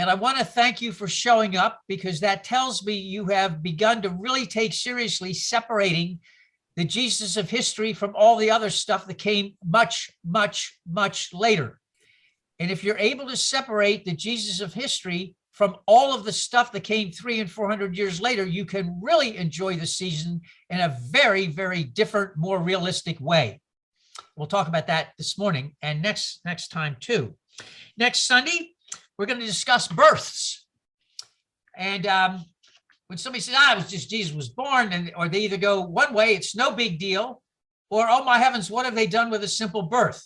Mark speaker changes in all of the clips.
Speaker 1: And I want to thank you for showing up, because that tells me you have begun to really take seriously separating the Jesus of history from all the other stuff that came much, much, much later. And if you're able to separate the Jesus of history from all of the stuff that came 300 and 400 years later, you can really enjoy the season in a very, very different, more realistic way. We'll talk about that this morning and next time too. Next Sunday, we're going to discuss births. And when somebody says, it was just Jesus was born, or they either go one way, it's no big deal, or, oh my heavens, what have they done with a simple birth?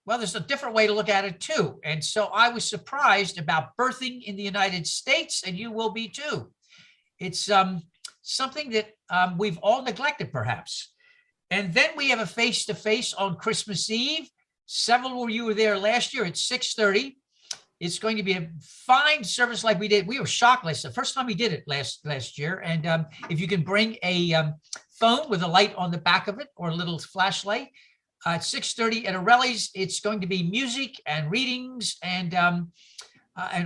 Speaker 1: Well, there's a different way to look at it too. And so I was surprised about birthing in the United States, and you will be too. It's something that we've all neglected perhaps. And then we have a face-to-face on Christmas Eve. Several of you were there last year at 6:30. It's going to be a fine service like we did. We were shocked the first time we did it last year. And if you can bring a phone with a light on the back of it or a little flashlight, at 6:30 at Aureli's, it's going to be music and readings, and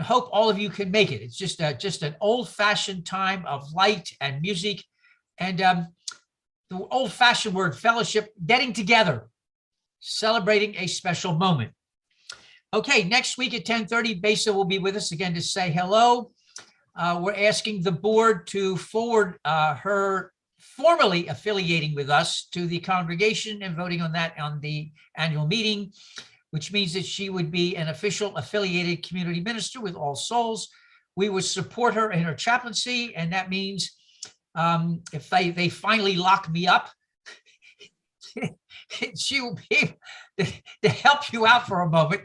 Speaker 1: hope all of you can make it. It's just an old-fashioned time of light and music, and the old-fashioned word fellowship, getting together, celebrating a special moment. Okay, next week at 10:30, Besa will be with us again to say hello. We're asking the board to forward her formally affiliating with us to the congregation and voting on that on the annual meeting, which means that she would be an official affiliated community minister with All Souls. We would support her in her chaplaincy, and that means if they finally lock me up, she will be able to help you out for a moment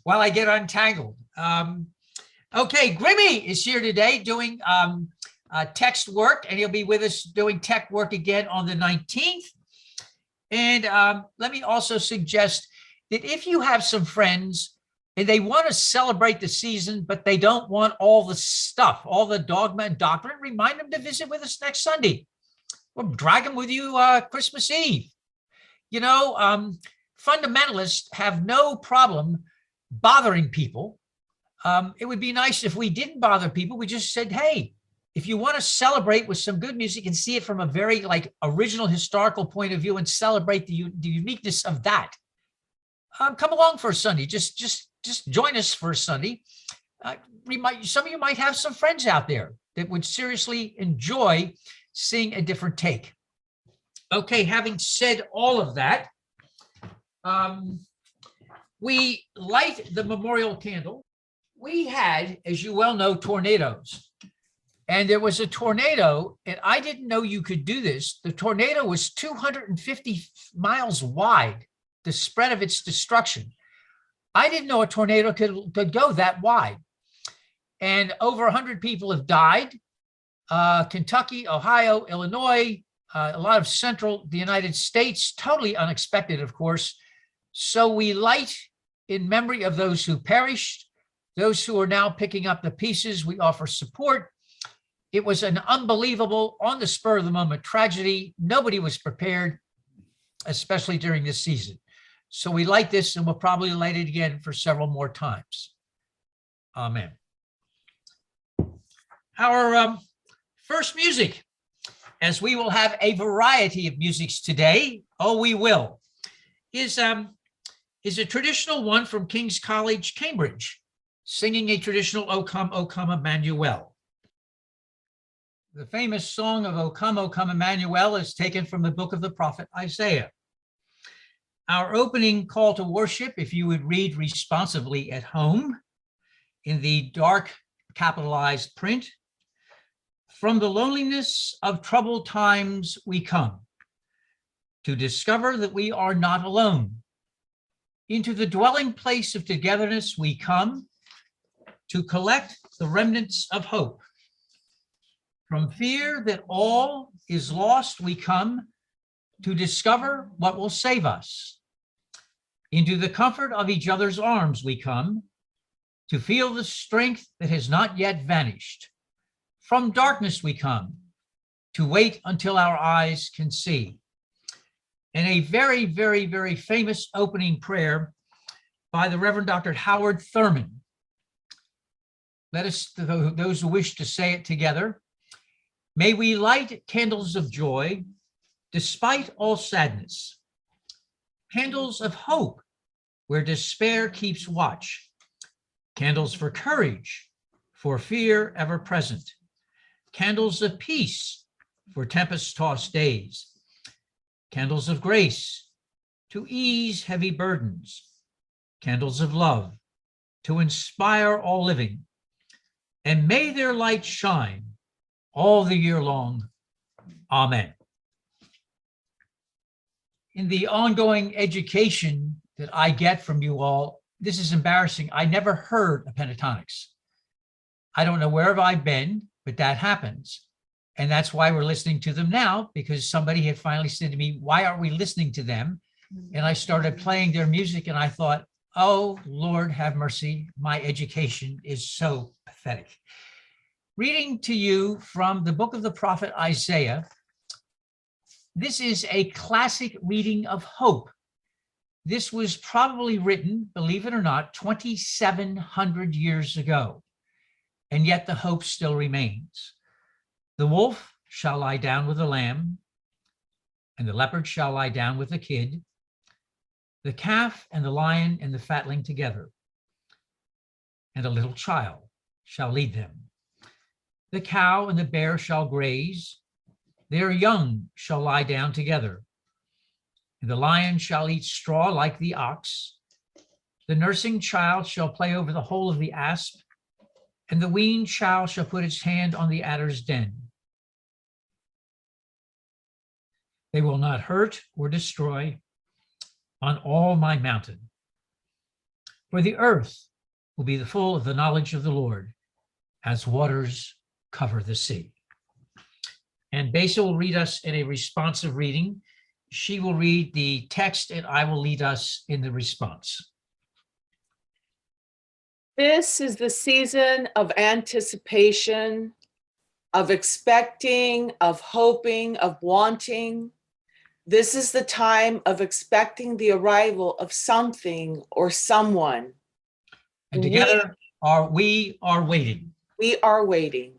Speaker 1: while I get untangled. Okay, Grimmy is here today doing text work, and he'll be with us doing tech work again on the 19th. And let me also suggest that if you have some friends and they want to celebrate the season, but they don't want all the stuff, all the dogma and doctrine, remind them to visit with us next Sunday. Or drag them with you Christmas Eve. You know, fundamentalists have no problem bothering people. It would be nice if we didn't bother people. We just said, hey, if you want to celebrate with some good music and see it from a very original historical point of view and celebrate the uniqueness of that, come along for a Sunday. Just join us for a Sunday. Some of you might have some friends out there that would seriously enjoy seeing a different take. Okay, having said all of that, we light the memorial candle. We had, as you well know, tornadoes. And there was a tornado, and I didn't know you could do this. The tornado was 250 miles wide, the spread of its destruction. I didn't know a tornado could go that wide. And over 100 people have died. Kentucky, Ohio, Illinois, a lot of central the United States, totally unexpected, of course. So we light in memory of those who perished, those who are now picking up the pieces. We offer support. It was an unbelievable, on the spur of the moment tragedy. Nobody was prepared, especially during this season. So we light this, and we'll probably light it again for several more times. Amen. Our first music, as we will have a variety of musics today, we will, is a traditional one from King's College, Cambridge, singing a traditional O Come, Emmanuel. The famous song of O Come, Emmanuel is taken from the book of the prophet Isaiah. Our opening call to worship, if you would read responsively at home in the dark capitalized print, from the loneliness of troubled times we come to discover that we are not alone. Into the dwelling place of togetherness we come to collect the remnants of hope. From fear that all is lost, we come to discover what will save us. Into the comfort of each other's arms we come to feel the strength that has not yet vanished. From darkness we come to wait until our eyes can see. And a very, very, very famous opening prayer by the Reverend Dr. Howard Thurman. Let us, those who wish to say it together. May we light candles of joy despite all sadness, candles of hope where despair keeps watch, candles for courage, for fear ever present, candles of peace for tempest-tossed days, candles of grace to ease heavy burdens, candles of love to inspire all living, and may their light shine all the year long. Amen. In the ongoing education that I get from you all, this is embarrassing. I never heard of pentatonics. I don't know where I've been, but that happens. And that's why we're listening to them now, because somebody had finally said to me, why aren't we listening to them? And I started playing their music and I thought, oh, Lord, have mercy. My education is so pathetic. Reading to you from the book of the prophet Isaiah. This is a classic reading of hope. This was probably written, believe it or not, 2,700 years ago. And yet the hope still remains. The wolf shall lie down with the lamb, and the leopard shall lie down with the kid, the calf and the lion and the fatling together, and a little child shall lead them. The cow and the bear shall graze, their young shall lie down together, and the lion shall eat straw like the ox. The nursing child shall play over the hole of the asp, and the weaned child shall put its hand on the adder's den. They will not hurt or destroy on all my mountain, for the earth will be full of the knowledge of the Lord as waters cover the sea. And Basil will read us in a responsive reading. She will read the text and I will lead us in the response.
Speaker 2: This is the season of anticipation, of expecting, of hoping, of wanting. This is the time of expecting the arrival of something or someone.
Speaker 1: And together we are waiting.
Speaker 2: We are waiting.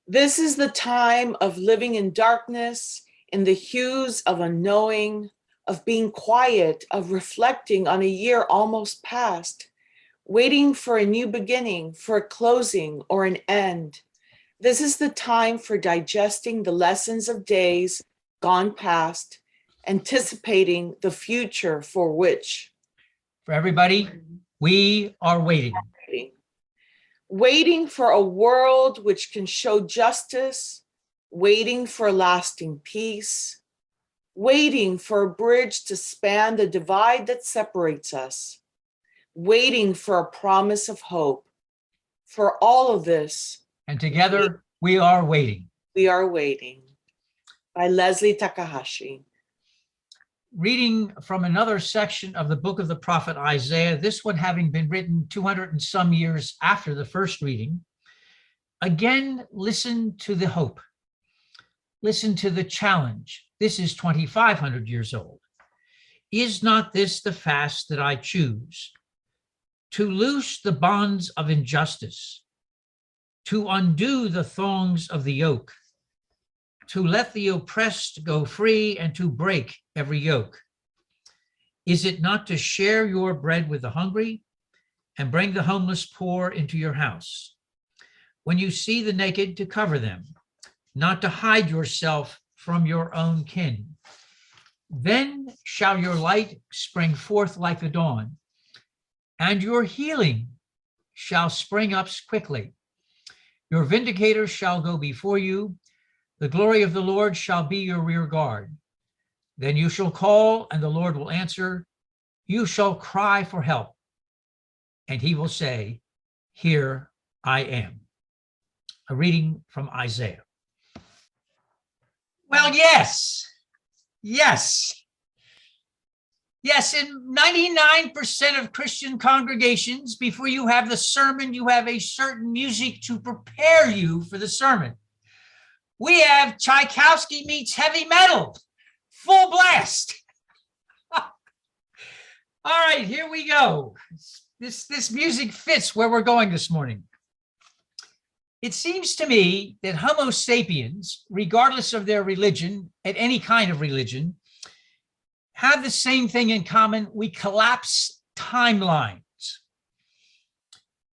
Speaker 2: This is the time of living in darkness, in the hues of unknowing, of being quiet, of reflecting on a year almost past, waiting for a new beginning, for a closing or an end. This is the time for digesting the lessons of days gone past, anticipating the future for which.
Speaker 1: For everybody, we are waiting.
Speaker 2: Waiting for a world which can show justice, waiting for lasting peace, waiting for a bridge to span the divide that separates us, waiting for a promise of hope. For all of this,
Speaker 1: and together we are waiting.
Speaker 2: We are waiting. By Leslie Takahashi.
Speaker 1: Reading from another section of the book of the prophet Isaiah, this one having been written 200 and some years after the first reading. Again, listen to the hope. Listen to the challenge. This is 2,500 years old. Is not this the fast that I choose? To loose the bonds of injustice, to undo the thongs of the yoke, to let the oppressed go free and to break every yoke? Is it not to share your bread with the hungry and bring the homeless poor into your house? When you see the naked, to cover them, not to hide yourself from your own kin. Then shall your light spring forth like the dawn, and your healing shall spring up quickly. Your vindicator shall go before you. The glory of the Lord shall be your rear guard. Then you shall call, and the Lord will answer. You shall cry for help, and he will say, here I am. A reading from Isaiah. Well, yes. In 99% of Christian congregations, before you have the sermon, you have a certain music to prepare you for the sermon. We have Tchaikovsky meets heavy metal, full blast. All right, here we go. This music fits where we're going this morning. It seems to me that Homo sapiens, regardless of their religion, at any kind of religion, have the same thing in common. We collapse timelines.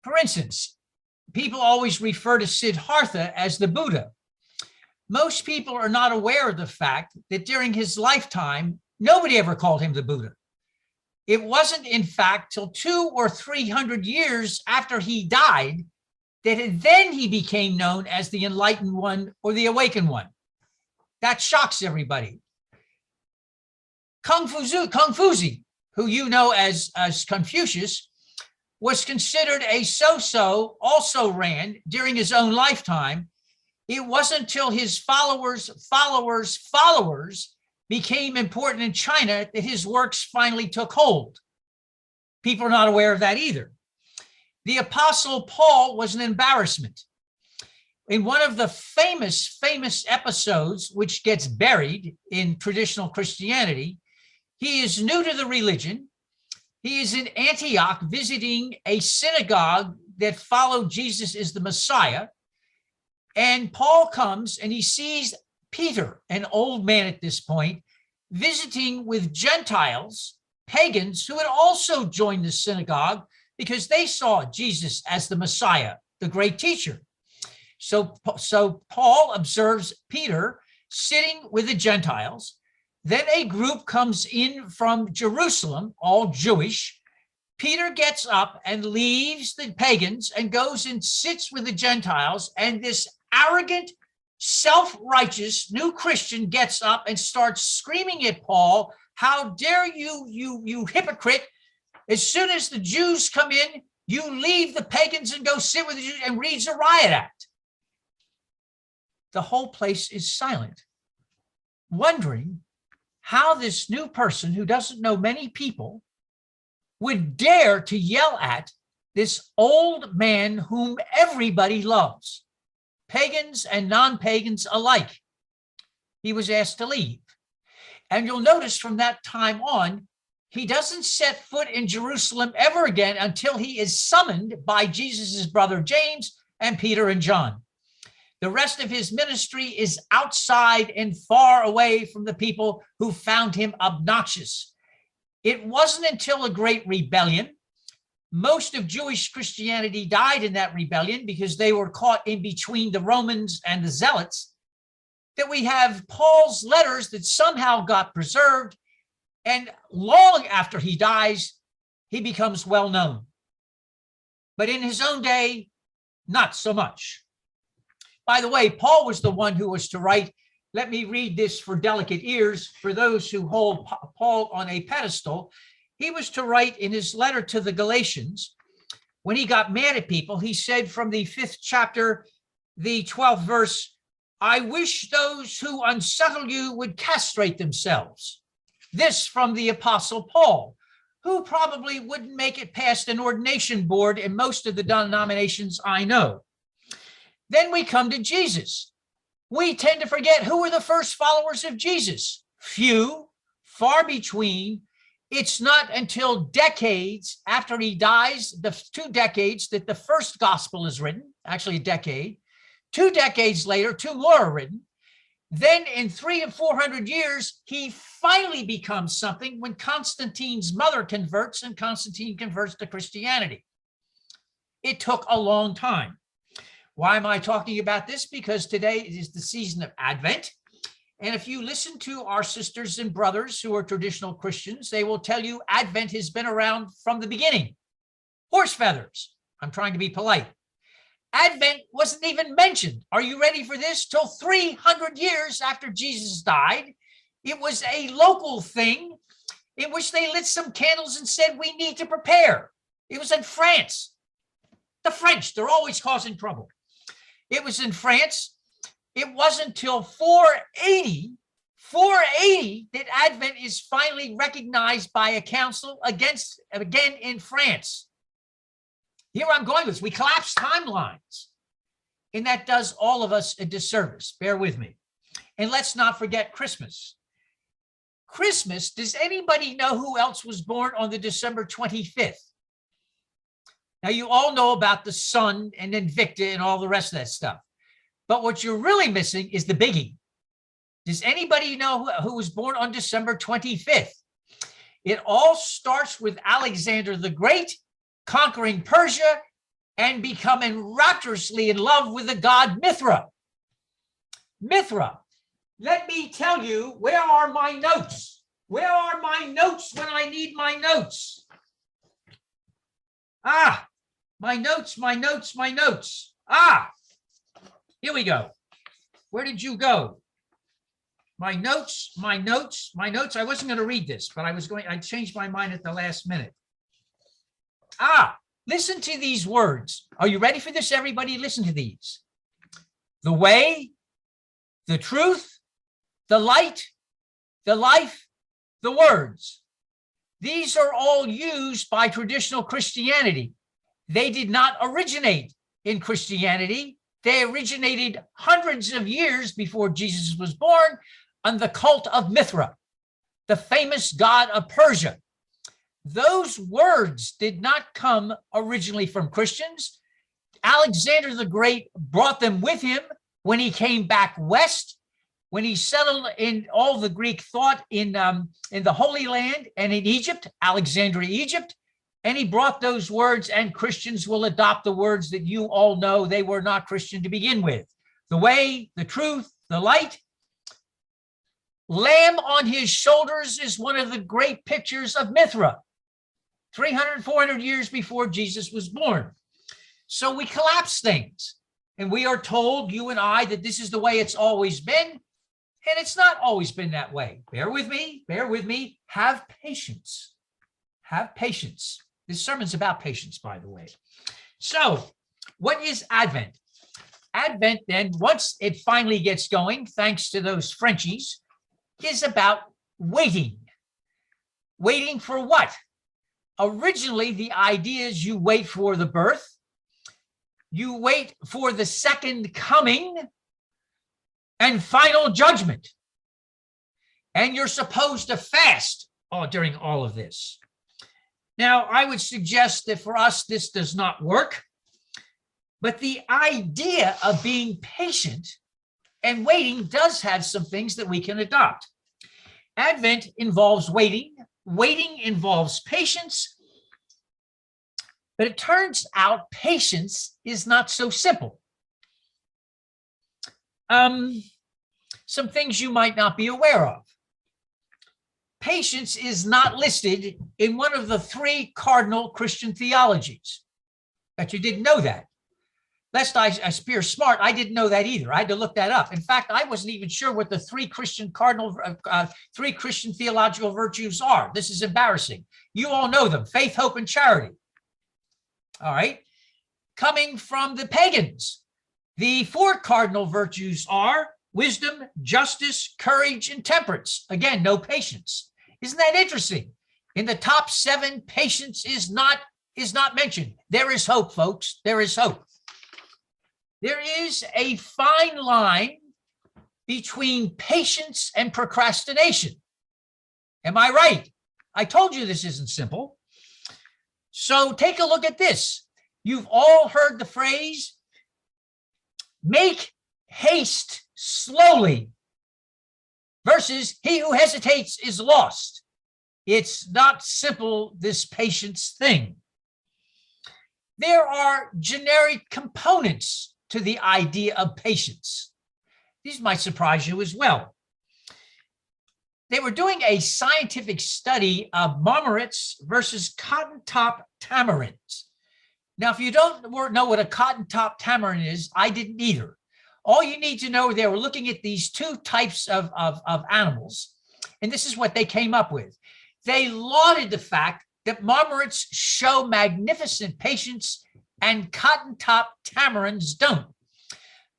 Speaker 1: For instance, people always refer to Siddhartha as the Buddha. Most people are not aware of the fact that during his lifetime, nobody ever called him the Buddha. It wasn't, in fact, till 200 or 300 years after he died that then he became known as the Enlightened One or the Awakened One. That shocks everybody. Kung Fuzi, who you know as Confucius, was considered a so-so, also ran during his own lifetime. It wasn't until his followers became important in China that his works finally took hold. People are not aware of that either. The Apostle Paul was an embarrassment. In one of the famous episodes, which gets buried in traditional Christianity, he is new to the religion. He is in Antioch visiting a synagogue that followed Jesus as the Messiah. And Paul comes and he sees Peter, an old man at this point, visiting with Gentiles, pagans, who had also joined the synagogue because they saw Jesus as the Messiah, the great teacher. So Paul observes Peter sitting with the Gentiles. Then a group comes in from Jerusalem, all Jewish. Peter gets up and leaves the pagans and goes and sits with the Gentiles. And this arrogant, self-righteous new Christian gets up and starts screaming at Paul, "How dare you, you hypocrite. As soon as the Jews come in, you leave the pagans and go sit with the Jews," and reads a riot act. The whole place is silent, wondering how this new person who doesn't know many people would dare to yell at this old man whom everybody loves, pagans and non-pagans alike. He was asked to leave. And you'll notice from that time on, he doesn't set foot in Jerusalem ever again until he is summoned by Jesus's brother James and Peter and John. The rest of his ministry is outside and far away from the people who found him obnoxious. It wasn't until a great rebellion. Most of Jewish Christianity died in that rebellion because they were caught in between the Romans and the Zealots, that we have Paul's letters that somehow got preserved. And long after he dies, he becomes well known. But in his own day, not so much. By the way, Paul was the one who was to write, let me read this for delicate ears, for those who hold Paul on a pedestal. He was to write in his letter to the Galatians, when he got mad at people, he said from the 5th chapter, the 12th verse, "I wish those who unsettle you would castrate themselves." This from the Apostle Paul, who probably wouldn't make it past an ordination board in most of the denominations I know. Then we come to Jesus. We tend to forget who were the first followers of Jesus. Few, far between. It's not until decades after he dies, the 2 decades, that the first gospel is written, actually a decade. 2 decades later, 2 more are written. Then in 300 and 400 years, he finally becomes something when Constantine's mother converts and Constantine converts to Christianity. It took a long time. Why am I talking about this? Because today is the season of Advent. And if you listen to our sisters and brothers who are traditional Christians, they will tell you Advent has been around from the beginning. Horse feathers. I'm trying to be polite. Advent wasn't even mentioned. Are you ready for this? Till 300 years after Jesus died. It was a local thing in which they lit some candles and said, we need to prepare. It was in France. The French, they're always causing trouble. It was in France. It wasn't until 480 that Advent is finally recognized by a council again in France. Here I'm going with this. We collapse timelines, and that does all of us a disservice. Bear with me. And let's not forget Christmas. Christmas, does anybody know who else was born on the December 25th? Now, you all know about the sun and Invicta and all the rest of that stuff. But what you're really missing is the biggie. Does anybody know who was born on December 25th? It all starts with Alexander the Great conquering Persia and becoming rapturously in love with the god Mithra. Mithra. Let me tell you, where are my notes? Where are my notes when I need my notes? Ah, my notes, my notes, my notes. Ah, here we go. Where did you go? My notes, my notes, my notes. I wasn't going to read this, but I changed my mind at the last minute. Ah, listen to these words. Are you ready for this, everybody? Listen to these. The way, the truth, the light, the life, the words. These are all used by traditional Christianity. They did not originate in Christianity. They originated hundreds of years before Jesus was born on the cult of Mithra, the famous god of Persia. Those words did not come originally from Christians. Alexander the Great brought them with him when he came back west, when he settled in all the Greek thought in the Holy Land and in Egypt, Alexandria, Egypt, and he brought those words, and Christians will adopt the words that you all know they were not Christian to begin with. The way, the truth, the light. Lamb on his shoulders is one of the great pictures of Mithra, 300, 400 years before Jesus was born. So we collapse things, and we are told, you and I, that this is the way it's always been, and it's not always been that way. Bear with me, bear with me. Have patience. Have patience. This sermon's about patience, by the way. So what is Advent? Advent, then, once it finally gets going, thanks to those Frenchies, is about waiting. Waiting for what? Originally, the idea is you wait for the birth, you wait for the second coming and final judgment. And you're supposed to fast during all of this. Now, I would suggest that for us, this does not work. But the idea of being patient and waiting does have some things that we can adopt. Advent involves waiting. Waiting involves patience. But it turns out patience is not so simple. Some things you might not be aware of. Patience is not listed in one of the 3 cardinal Christian theologies. Bet you didn't know that. Lest I appear smart, I didn't know that either. I had to look that up. In fact, I wasn't even sure what the 3 Christian theological virtues are. This is embarrassing. You all know them: faith, hope, and charity. All right. Coming from the pagans, the 4 cardinal virtues are wisdom, justice, courage, and temperance. Again, no patience. Isn't that interesting? In the top 7, patience is not mentioned. There is hope, folks. There is hope. There is a fine line between patience and procrastination. Am I right? I told you this isn't simple. So take a look at this. You've all heard the phrase, make haste slowly, versus he who hesitates is lost. It's not simple, this patience thing. There are generic components to the idea of patience. These might surprise you as well. They were doing a scientific study of marmorets versus cotton-top tamarinds. Now, if you don't know what a cotton-top tamarind is, I didn't either. All you need to know, they were looking at these 2 types of animals, and this is what they came up with. They lauded the fact that marmorets show magnificent patience and cotton-top tamarins don't.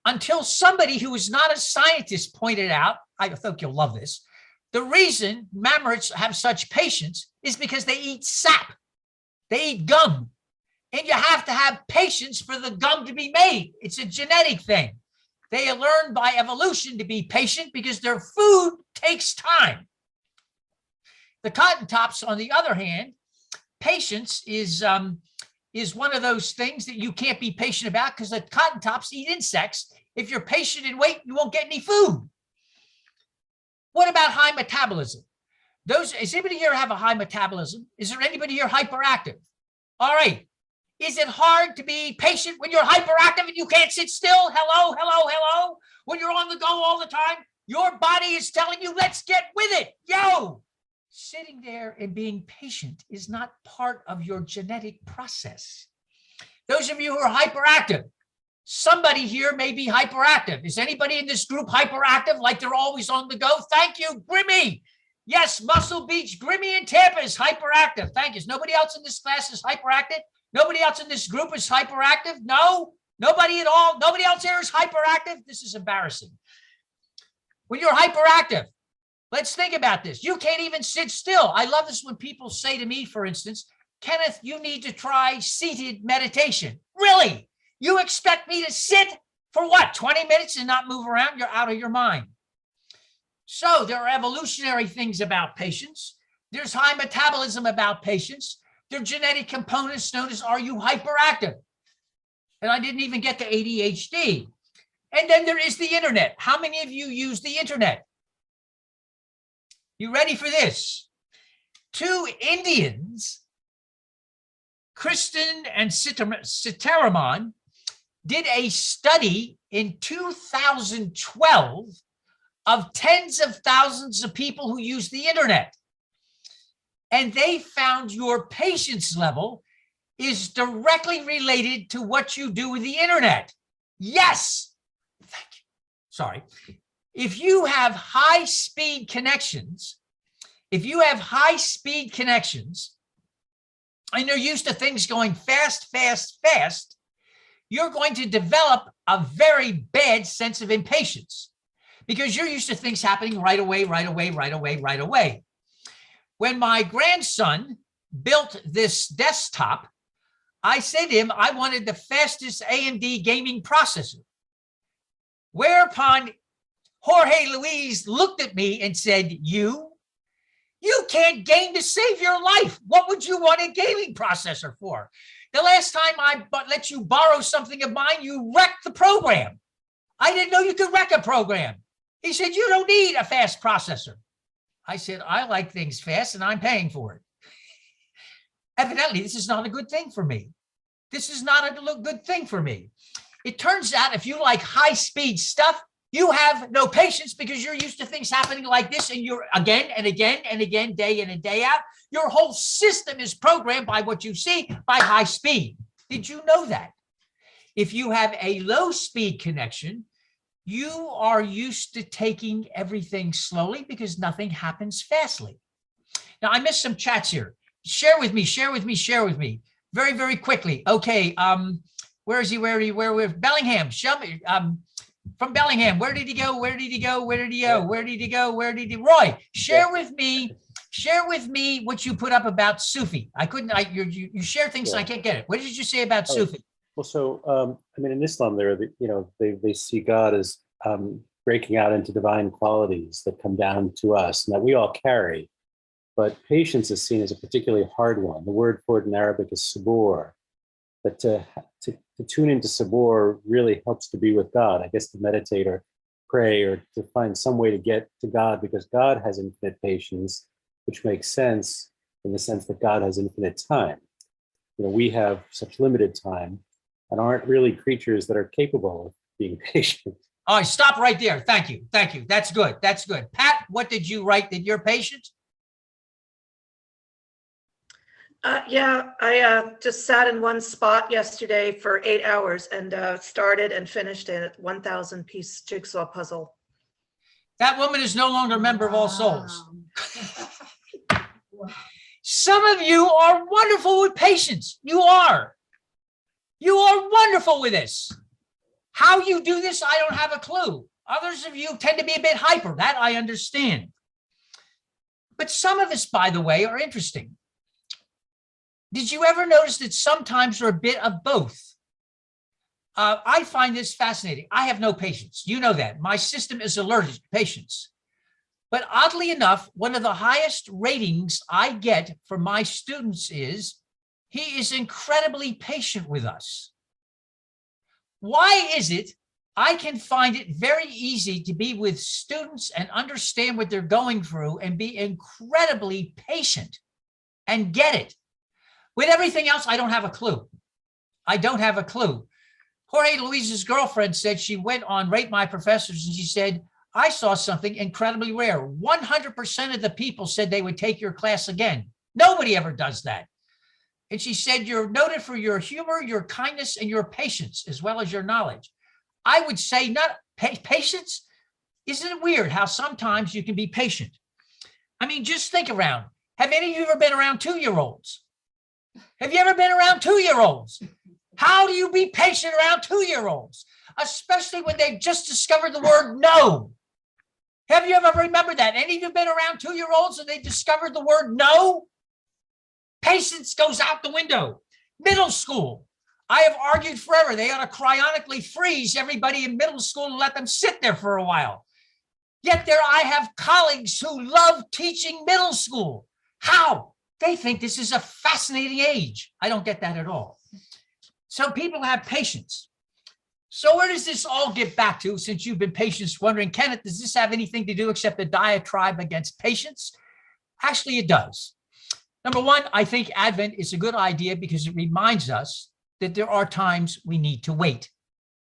Speaker 1: Until somebody who is not a scientist pointed out, I think you'll love this, the reason marmorets have such patience is because they eat sap. They eat gum. And you have to have patience for the gum to be made. It's a genetic thing. They learn by evolution to be patient because their food takes time. The cotton tops, on the other hand, patience is is one of those things that you can't be patient about because the cotton tops eat insects. If you're patient and wait, you won't get any food. What about high metabolism? Does anybody here have a high metabolism? Is there anybody here hyperactive? All right. Is it hard to be patient when you're hyperactive and you can't sit still? Hello, hello, hello. When you're on the go all the time, your body is telling you, let's get with it. Yo, sitting there and being patient is not part of your genetic process. Those of you who are hyperactive, somebody here may be hyperactive. Is anybody in this group hyperactive, like they're always on the go? Thank you, Grimmy. Yes, Muscle Beach, Grimmy in Tampa is hyperactive. Thank you. Is nobody else in this class is hyperactive? Nobody else in this group is hyperactive? No, nobody at all. Nobody else here is hyperactive. This is embarrassing. When you're hyperactive, let's think about this. You can't even sit still. I love this when people say to me, for instance, Kenneth, you need to try seated meditation. Really? You expect me to sit for what, 20 minutes and not move around? You're out of your mind. So there are evolutionary things about patience. There's high metabolism about patience. There are genetic components known as, are you hyperactive? And I didn't even get to ADHD. And then there is the internet. How many of you use the internet? You ready for this? Two Indians, Kristen and Sitaraman, did a study in 2012 of tens of thousands of people who use the internet. And they found your patience level is directly related to what you do with the internet. Yes. Thank you. Sorry. If you have high-speed connections, and you're used to things going fast, fast, fast, you're going to develop a very bad sense of impatience because you're used to things happening right away, right away, right away, right away. When my grandson built this desktop, I said to him, I wanted the fastest AMD gaming processor. Whereupon Jorge Luis looked at me and said, you can't game to save your life. What would you want a gaming processor for? The last time I let you borrow something of mine, you wrecked the program. I didn't know you could wreck a program. He said, you don't need a fast processor. I said, I like things fast and I'm paying for it. Evidently, this is not a good thing for me. This is not a good thing for me. It turns out if you like high-speed stuff, you have no patience because you're used to things happening like this and you're again and again and again, day in and day out. Your whole system is programmed by what you see by high speed. Did you know that? If you have a low-speed connection, you are used to taking everything slowly because nothing happens fastly. Now, I missed some chats here. Share with me. Very, very quickly. Okay, where is he? Where Bellingham, show me. From Bellingham, where did he go? Roy, share with me what you put up about Sufi. You share things and I can't get it. What did you say about Sufi?
Speaker 3: Well, so, in Islam, they see God as breaking out into divine qualities that come down to us and that we all carry. But patience is seen as a particularly hard one. The word for it in Arabic is sabur. But to tune into sabur really helps to be with God, I guess, to meditate or pray or to find some way to get to God, because God has infinite patience, which makes sense in the sense that God has infinite time. We have such limited time and aren't really creatures that are capable of being patient.
Speaker 1: All right, stop right there. Thank you. That's good. Pat, what did you write that you're patient?
Speaker 4: I just sat in one spot yesterday for 8 hours and started and finished a 1,000-piece jigsaw puzzle.
Speaker 1: That woman is no longer a member of All Souls. Some of you are wonderful with patience. You are wonderful with this. How you do this, I don't have a clue. Others of you tend to be a bit hyper. That I understand. But some of us, by the way, are interesting. Did you ever notice that sometimes you're a bit of both? I find this fascinating. I have no patience. You know that. My system is allergic to patience. But oddly enough, one of the highest ratings I get from my students is He is incredibly patient with us. Why is it I can find it very easy to be with students and understand what they're going through and be incredibly patient and get it? With everything else, I don't have a clue. I don't have a clue. Jorge Luis's girlfriend said she went on Rate My Professors and she said, I saw something incredibly rare. 100% of the people said they would take your class again. Nobody ever does that. And she said, you're noted for your humor, your kindness, and your patience, as well as your knowledge. I would say not patience. Isn't it weird how sometimes you can be patient? I mean, just think around. Have any of you ever been around 2-year-olds? Have you ever been around 2-year-olds? How do you be patient around 2-year-olds? Especially when they've just discovered the word no. Have you ever remembered that? Any of you been around 2-year-olds and they discovered the word no? Patience goes out the window. Middle school. I have argued forever. They ought to cryonically freeze everybody in middle school and let them sit there for a while. Yet there I have colleagues who love teaching middle school. How? They think this is a fascinating age. I don't get that at all. So people have patience. So where does this all get back to, since you've been patient, wondering, Kenneth, does this have anything to do except a diatribe against patience? Actually, it does. Number one, I think Advent is a good idea because it reminds us that there are times we need to wait.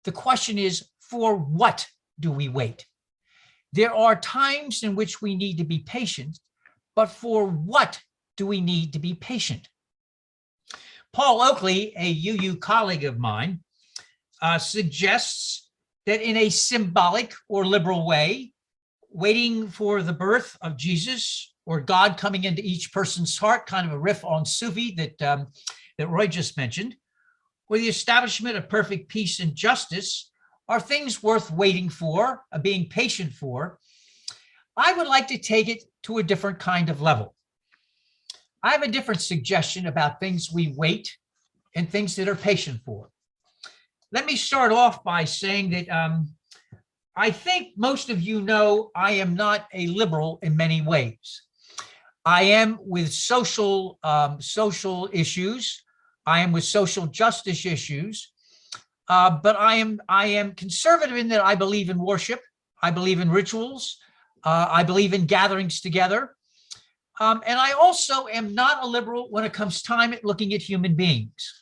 Speaker 1: The question is, for what do we wait? There are times in which we need to be patient, but for what do we need to be patient? Paul Oakley, a UU colleague of mine, suggests that in a symbolic or liberal way, waiting for the birth of Jesus or God coming into each person's heart, kind of a riff on Sufi that Roy just mentioned, or the establishment of perfect peace and justice are things worth waiting for, being patient for. I would like to take it to a different kind of level. I have a different suggestion about things we wait and things that are patient for. Let me start off by saying that I think most of you know I am not a liberal in many ways. I am with social issues. I am with social justice issues, but I am conservative in that I believe in worship. I believe in rituals. I believe in gatherings together. And I also am not a liberal when it comes time at looking at human beings.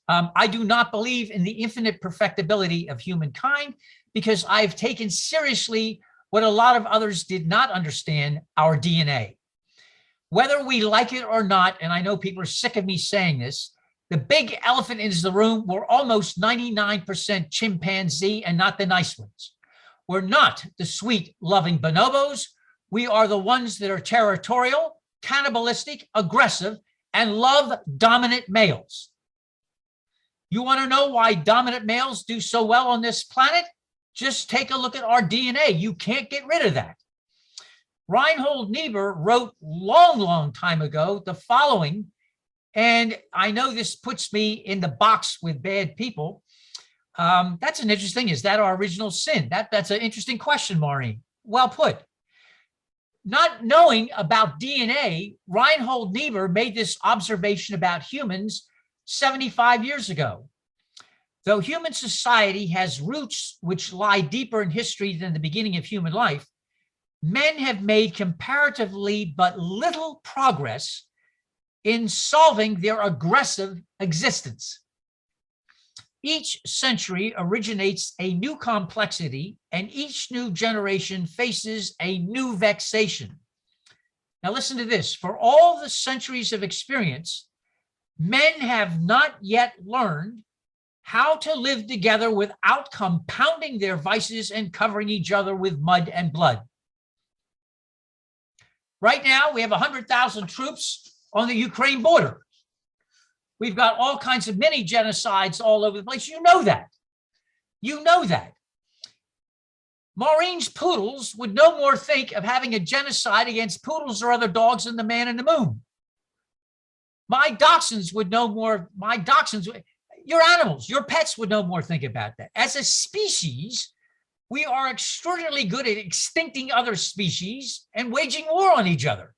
Speaker 1: I do not believe in the infinite perfectibility of humankind because I've taken seriously what a lot of others did not understand, our DNA. Whether we like it or not, and I know people are sick of me saying this, the big elephant in the room, we're almost 99% chimpanzee and not the nice ones. We're not the sweet, loving bonobos. We are the ones that are territorial, cannibalistic, aggressive, and love dominant males. You want to know why dominant males do so well on this planet? Just take a look at our DNA. You can't get rid of that. Reinhold Niebuhr wrote long time ago the following, and I know this puts me in the box with bad people. That's an interesting, is that our original sin? That's an interesting question, Maureen. Well put. Not knowing about DNA, Reinhold Niebuhr made this observation about humans 75 years ago. Though human society has roots which lie deeper in history than the beginning of human life, men have made comparatively but little progress in solving their aggressive existence. Each century originates a new complexity, and each new generation faces a new vexation. Now listen to this. For all the centuries of experience, men have not yet learned how to live together without compounding their vices and covering each other with mud and blood. Right now, we have 100,000 troops on the Ukraine border. We've got all kinds of mini genocides all over the place. You know that. You know that. Maureen's poodles would no more think of having a genocide against poodles or other dogs than the man in the moon. My dachshunds would no more, your animals, your pets would no more think about that. As a species, we are extraordinarily good at extincting other species and waging war on each other.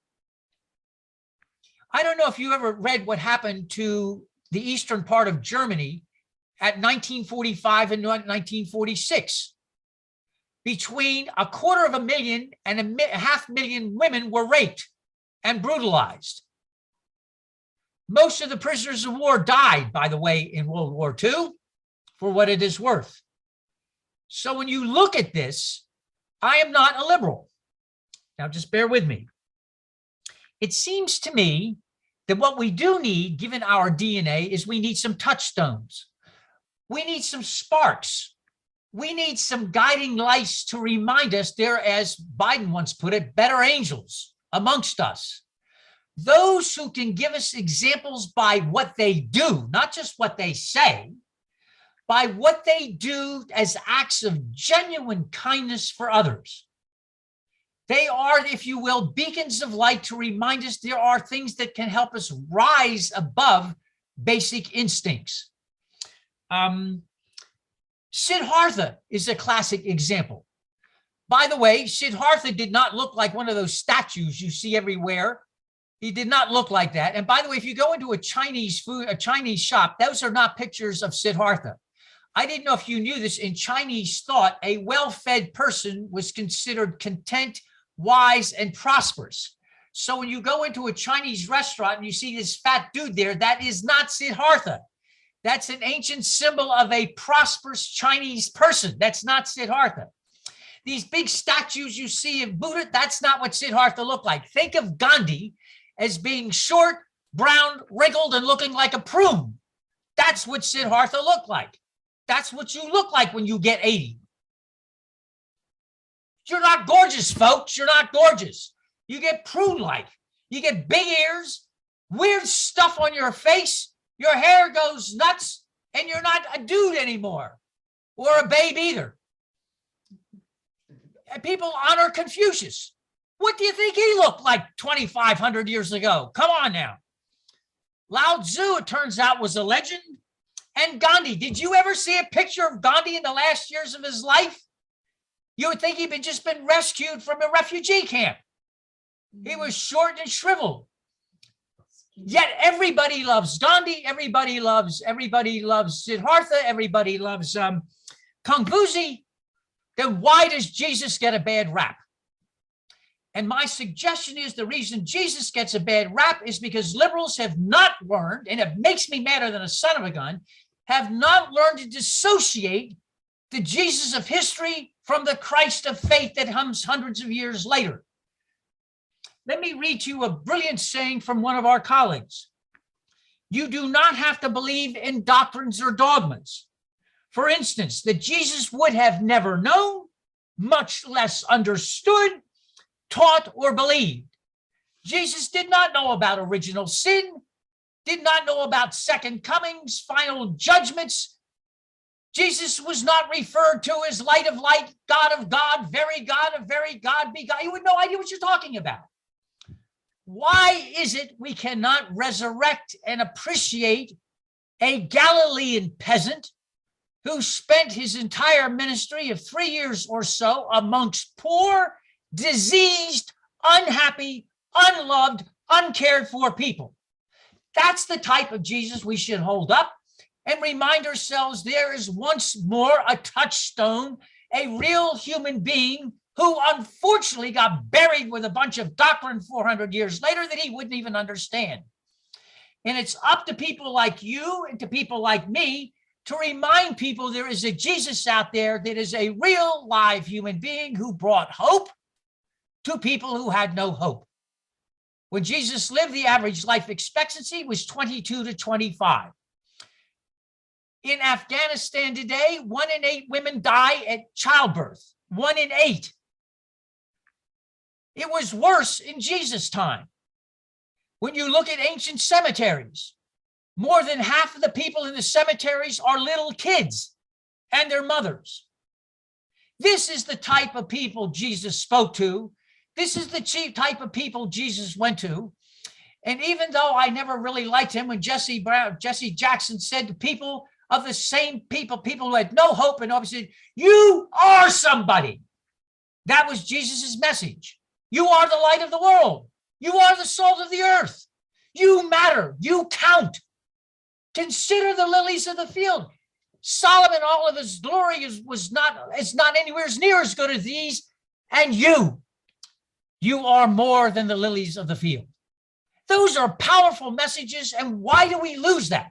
Speaker 1: I don't know if you ever read what happened to the eastern part of Germany at 1945 and 1946. Between 250,000 and 500,000 women were raped and brutalized. Most of the prisoners of war died, by the way, in World War II, for what it is worth. So when you look at this, I am not a liberal. Now, just bear with me. It seems to me that what we do need, given our DNA, is we need some touchstones. We need some sparks. We need some guiding lights to remind us there, as Biden once put it, better angels amongst us. Those who can give us examples by what they do, not just what they say, by what they do as acts of genuine kindness for others. They are, if you will, beacons of light to remind us there are things that can help us rise above basic instincts. Siddhartha is a classic example. By the way, Siddhartha did not look like one of those statues you see everywhere. He did not look like that. And by the way, if you go into a Chinese shop, those are not pictures of Siddhartha. I didn't know if you knew this. In Chinese thought, a well-fed person was considered content, wise, and prosperous. So when you go into a Chinese restaurant and you see this fat dude there, that is not Siddhartha. That's an ancient symbol of a prosperous Chinese person. That's not Siddhartha. These big statues you see of Buddha, that's not what Siddhartha looked like. Think of Gandhi as being short, brown, wrinkled, and looking like a prune. That's what Siddhartha looked like. That's what you look like when you get 80. You're not gorgeous, folks. You're not gorgeous. You get prune-like. You get big ears, weird stuff on your face. Your hair goes nuts, and you're not a dude anymore, or a babe either. And people honor Confucius. What do you think he looked like 2,500 years ago? Come on now. Lao Tzu, it turns out, was a legend. And Gandhi, did you ever see a picture of Gandhi in the last years of his life? You would think he'd just been rescued from a refugee camp. He was short and shriveled. Yet everybody loves Gandhi, everybody loves Siddhartha, everybody loves Confucius. Then why does Jesus get a bad rap? And my suggestion is the reason Jesus gets a bad rap is because liberals have not learned, and it makes me madder than a son of a gun, have not learned to dissociate the Jesus of history from the Christ of faith that comes hundreds of years later. Let me read you a brilliant saying from one of our colleagues. You do not have to believe in doctrines or dogmas. For instance, that Jesus would have never known, much less understood, taught, or believed. Jesus did not know about original sin, did not know about second comings, final judgments. Jesus was not referred to as light of light, God of God, very God of very God, be God. You would have no idea what you're talking about. Why is it we cannot resurrect and appreciate a Galilean peasant who spent his entire ministry of 3 years or so amongst poor, diseased, unhappy, unloved, uncared for people? That's the type of Jesus we should hold up and remind ourselves there is once more a touchstone, a real human being who unfortunately got buried with a bunch of doctrine 400 years later that he wouldn't even understand. And it's up to people like you and to people like me to remind people there is a Jesus out there that is a real live human being who brought hope to people who had no hope. When Jesus lived, the average life expectancy was 22 to 25. In Afghanistan today, 1 in 8 women die at childbirth. 1 in 8. It was worse in Jesus' time. When you look at ancient cemeteries, more than half of the people in the cemeteries are little kids and their mothers. This is the type of people Jesus spoke to. This is the type of people Jesus went to. And even though I never really liked him when Jesse Jackson said to people of the same people who had no hope and obviously, you are somebody. That was Jesus's message. You are the light of the world. You are the salt of the earth. You matter. You count. Consider the lilies of the field. Solomon, all of his glory is not anywhere near as good as these. And you are more than the lilies of the field. Those are powerful messages. And why do we lose that?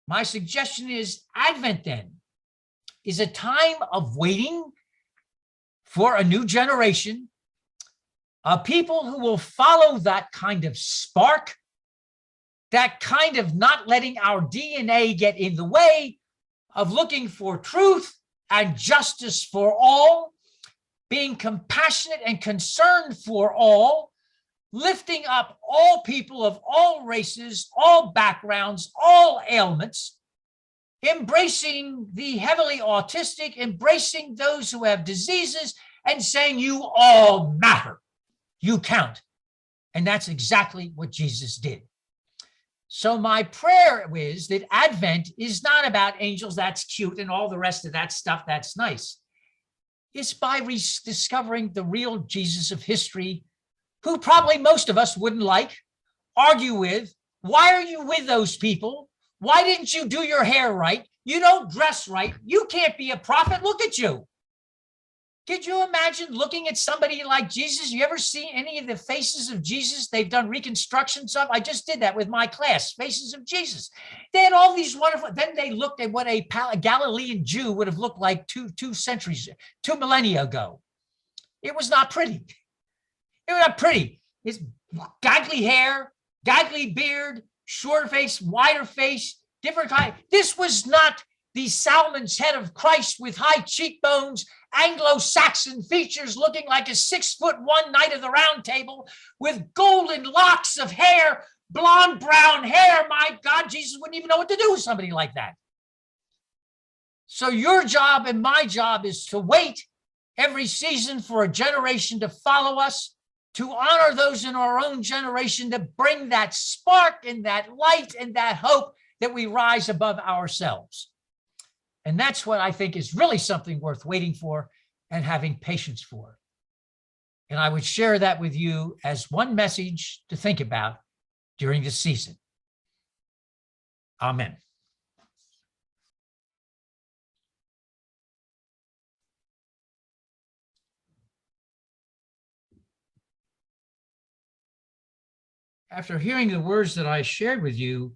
Speaker 1: My suggestion is Advent then is a time of waiting for a new generation of people who will follow that kind of spark, that kind of not letting our DNA get in the way of looking for truth and justice for all, being compassionate and concerned for all, lifting up all people of all races, all backgrounds, all ailments, embracing the heavily autistic, embracing those who have diseases, and saying you all matter, you count. And that's exactly what Jesus did. So my prayer is that Advent is not about angels, that's cute, and all the rest of that stuff, that's nice. It's by rediscovering the real Jesus of history, who probably most of us wouldn't like, argue with. Why are you with those people? Why didn't you do your hair right? You don't dress right. You can't be a prophet. Look at you. Could you imagine looking at somebody like Jesus? You ever see any of the faces of Jesus? They've done reconstructions of. I just did that with my class, Faces of Jesus. They had all these wonderful, then they looked at what a Galilean Jew would have looked like two millennia ago. It was not pretty. It was not pretty. His gaggly hair, gaggly beard, shorter face, wider face, different kind. This was not the Salmon's head of Christ with high cheekbones, Anglo-Saxon features, looking like a 6'1" knight of the round table with golden locks of hair, blonde brown hair. My God, Jesus wouldn't even know what to do with somebody like that. So your job and my job is to wait every season for a generation to follow us, to honor those in our own generation, to bring that spark and that light and that hope that we rise above ourselves. And that's what I think is really something worth waiting for and having patience for. And I would share that with you as one message to think about during this season. Amen. After hearing the words that I shared with you,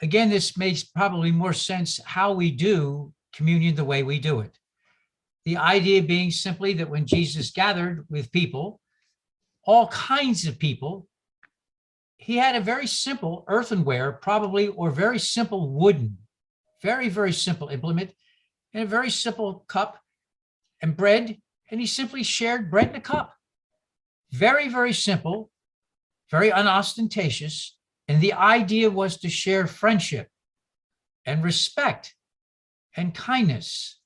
Speaker 1: again, this makes probably more sense how we do communion the way we do it. The idea being simply that when Jesus gathered with people, all kinds of people, he had a very simple earthenware, probably, or very simple wooden, very, very simple implement, and a very simple cup and bread, and he simply shared bread and a cup. Very, very simple, very unostentatious. And the idea was to share friendship and respect and kindness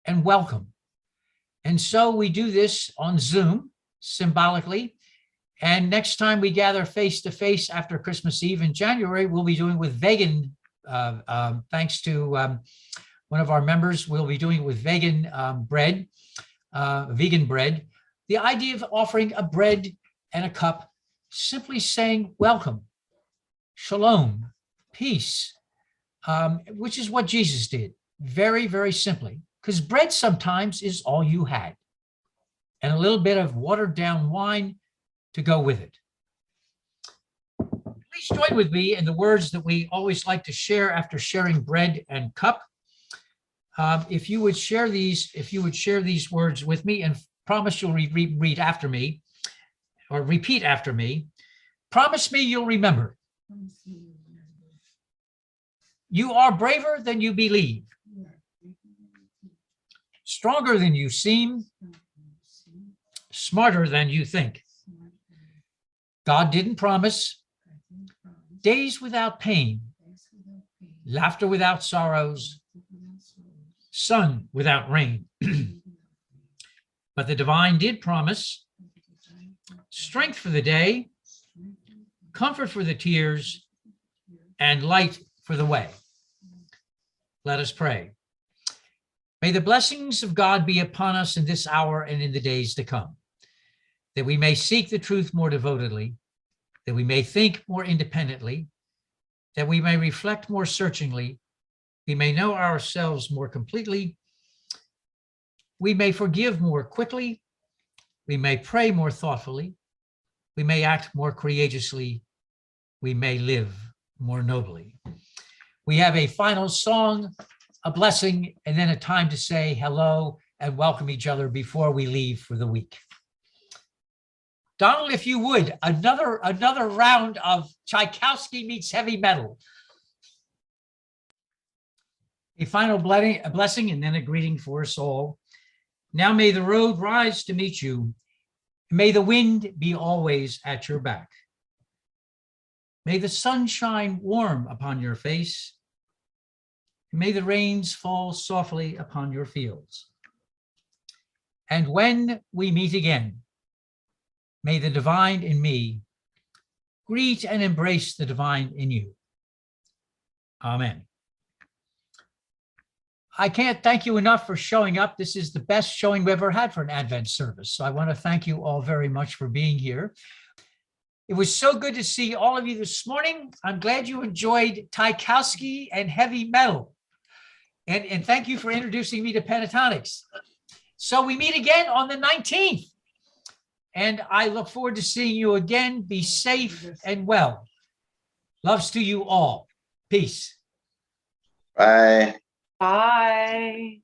Speaker 1: and welcome. And so we do this on Zoom symbolically. And next time we gather face to face after Christmas Eve in January, we'll be doing with vegan, thanks to one of our members, we'll be doing it with vegan bread, vegan bread. The idea of offering a bread and a cup, simply saying welcome. Shalom, peace, which is what Jesus did, very, very simply, because bread sometimes is all you had, and a little bit of watered down wine to go with it. Please join with me in the words that we always like to share after sharing bread and cup. If you would share these words with me and promise you'll read after me, or repeat after me. Promise me you'll remember. You are braver than you believe, stronger than you seem, smarter than you think. God didn't promise days without pain, laughter without sorrows, sun without rain. But the divine did promise strength for the day, comfort for the tears, and light for the way. Let us pray. May the blessings of God be upon us in this hour and in the days to come, that we may seek the truth more devotedly, that we may think more independently, that we may reflect more searchingly, we may know ourselves more completely, we may forgive more quickly, we may pray more thoughtfully, we may act more courageously, we may live more nobly. We have a final song, a blessing, and then a time to say hello and welcome each other before we leave for the week. Donald, if you would, another round of Tchaikovsky meets heavy metal. A final blessing and then a greeting for us all. Now may the road rise to meet you. May the wind be always at your back. May the sun shine warm upon your face. May the rains fall softly upon your fields. And when we meet again, may the divine in me greet and embrace the divine in you. Amen. I can't thank you enough for showing up. This is the best showing we've ever had for an Advent service. So I want to thank you all very much for being here. It was so good to see all of you this morning. I'm glad you enjoyed Tchaikovsky and heavy metal. And thank you for introducing me to pentatonics. So we meet again on the 19th. And I look forward to seeing you again. Be safe and well. Loves to you all. Peace.
Speaker 5: Bye.
Speaker 2: Bye.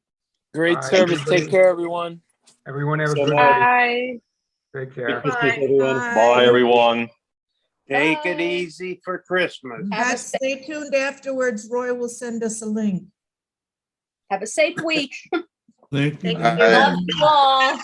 Speaker 6: Great
Speaker 7: Bye,
Speaker 6: service.
Speaker 7: everybody.
Speaker 6: Take care, everyone.
Speaker 7: Everyone have a
Speaker 3: So
Speaker 7: good
Speaker 3: much.
Speaker 7: day.
Speaker 2: Bye.
Speaker 7: Take care.
Speaker 3: Christmas, everyone.
Speaker 5: Bye, everyone.
Speaker 8: Take it
Speaker 2: Bye.
Speaker 8: easy for Christmas.
Speaker 9: Stay tuned afterwards. Roy will send us a link.
Speaker 10: Have a safe week.
Speaker 4: Thank you.
Speaker 5: Bye.
Speaker 10: Love you all.